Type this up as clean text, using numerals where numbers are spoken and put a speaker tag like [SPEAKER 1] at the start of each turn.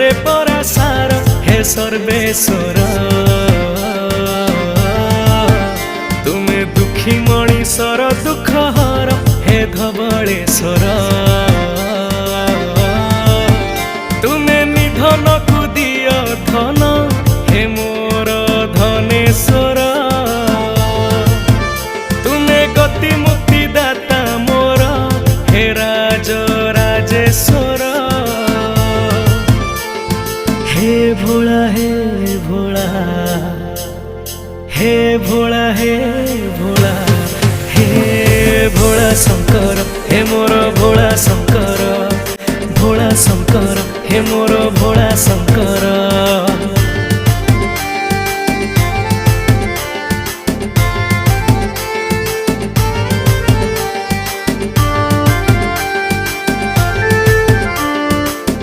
[SPEAKER 1] रे परासार हे सर्वेश्वर तुमे दुखी मणिषर दुख हर हे धवलेश्वर तुमे निधन को दियो धन हे मोर धनेश्वर तुमे गति मुक्ति दाता मोर हे राज राजेश्वर हे भोला हे भोला हे भोला हे भोला हे भोला शंकर हे मोर भोला शंकर हे मोर भोला शंकर।